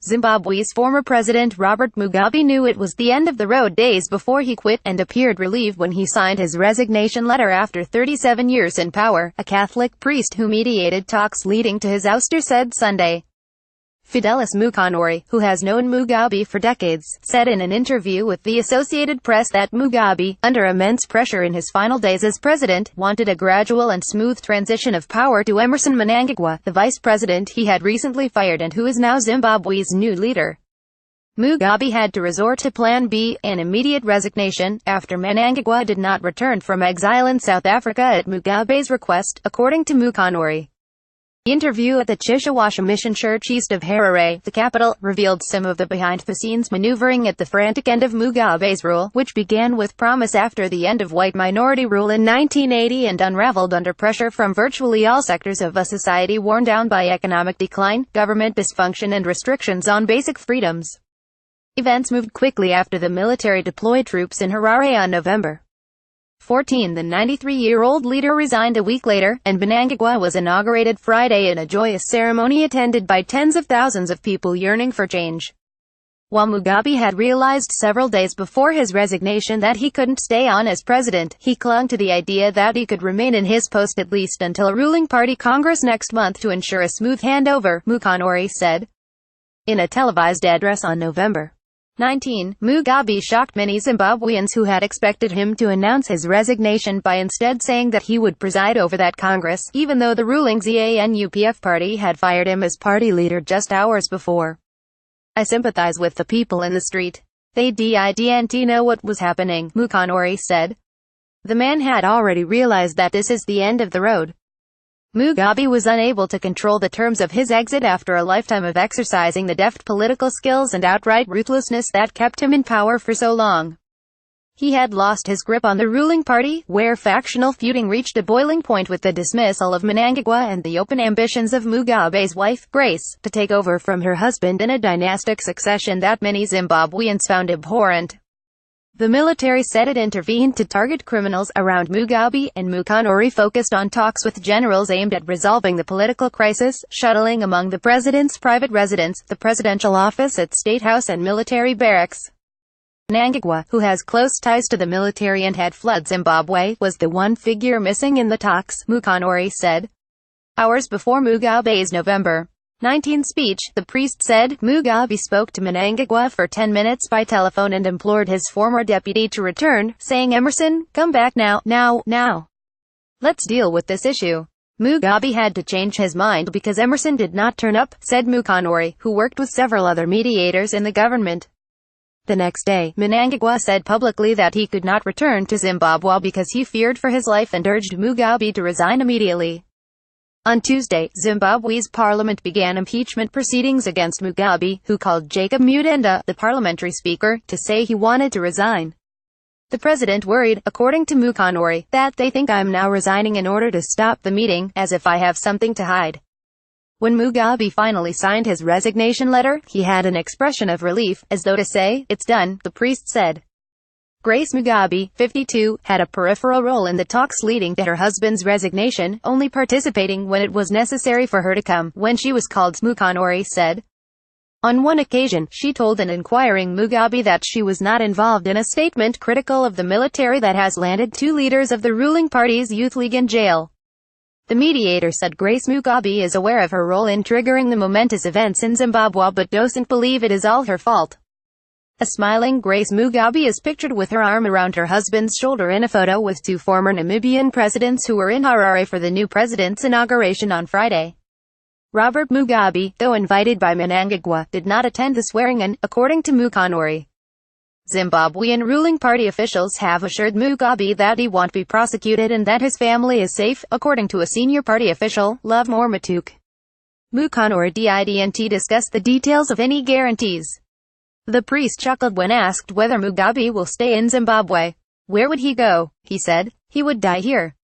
Zimbabwe's former President Robert Mugabe knew it was the end of the road days before he quit, and appeared relieved when he signed his resignation letter after 37 years in power, a Catholic priest who mediated talks leading to his ouster said Sunday. Fidelis Mukonori, who has known Mugabe for decades, said in an interview with the Associated Press that Mugabe, under immense pressure in his final days as president, wanted a gradual and smooth transition of power to Emmerson Mnangagwa, the vice president he had recently fired and who is now Zimbabwe's new leader. Mugabe had to resort to Plan B, an immediate resignation, after Mnangagwa did not return from exile in South Africa at Mugabe's request, according to Mukonori. The interview at the Chishawasha Mission Church east of Harare, the capital, revealed some of the behind-the-scenes maneuvering at the frantic end of Mugabe's rule, which began with promise after the end of white minority rule in 1980 and unraveled under pressure from virtually all sectors of a society worn down by economic decline, government dysfunction and restrictions on basic freedoms. Events moved quickly after the military deployed troops in Harare on November 14. The 93-year-old leader resigned a week later, and Mnangagwa was inaugurated Friday in a joyous ceremony attended by tens of thousands of people yearning for change. While Mugabe had realized several days before his resignation that he couldn't stay on as president, he clung to the idea that he could remain in his post at least until a ruling party Congress next month to ensure a smooth handover, Mukonori said. In a televised address on November 19, Mugabe shocked many Zimbabweans who had expected him to announce his resignation by instead saying that he would preside over that Congress, even though the ruling ZANU-PF party had fired him as party leader just hours before. "I sympathize with the people in the street. They didn't know what was happening," Mukonori said. The man had already realized that this is the end of the road. Mugabe was unable to control the terms of his exit after a lifetime of exercising the deft political skills and outright ruthlessness that kept him in power for so long. He had lost his grip on the ruling party, where factional feuding reached a boiling point with the dismissal of Mnangagwa and the open ambitions of Mugabe's wife, Grace, to take over from her husband in a dynastic succession that many Zimbabweans found abhorrent. The military said it intervened to target criminals around Mugabe, and Mukonori focused on talks with generals aimed at resolving the political crisis, shuttling among the president's private residence, the presidential office at State House and military barracks. Mnangagwa, who has close ties to the military and had fled Zimbabwe, was the one figure missing in the talks, Mukonori said. Hours before Mugabe's November 19 speech, the priest said, Mugabe spoke to Mnangagwa for 10 minutes by telephone and implored his former deputy to return, saying, "Emmerson, come back now. Let's deal with this issue." Mugabe had to change his mind because Emmerson did not turn up, said Mukonori, who worked with several other mediators in the government. The next day, Mnangagwa said publicly that he could not return to Zimbabwe because he feared for his life and urged Mugabe to resign immediately. On Tuesday, Zimbabwe's parliament began impeachment proceedings against Mugabe, who called Jacob Mutenda, the parliamentary speaker, to say he wanted to resign. The president worried, according to Mukonori, that they think I'm now resigning in order to stop the meeting, as if I have something to hide. When Mugabe finally signed his resignation letter, he had an expression of relief, as though to say, "It's done," the priest said. Grace Mugabe, 52, had a peripheral role in the talks leading to her husband's resignation, only participating when it was necessary for her to come, when she was called, Mukonori said. On one occasion, she told an inquiring Mugabe that she was not involved in a statement critical of the military that has landed two leaders of the ruling party's youth league in jail. The mediator said Grace Mugabe is aware of her role in triggering the momentous events in Zimbabwe but doesn't believe it is all her fault. A smiling Grace Mugabe is pictured with her arm around her husband's shoulder in a photo with two former Namibian presidents who were in Harare for the new president's inauguration on Friday. Robert Mugabe, though invited by Mnangagwa, did not attend the swearing-in, according to Mukonori. Zimbabwean ruling party officials have assured Mugabe that he won't be prosecuted and that his family is safe, according to a senior party official, Lovemore Matuk. Mukonori didn't discuss the details of any guarantees. The priest chuckled when asked whether Mugabe will stay in Zimbabwe. "Where would he go?" he said. "He would die here."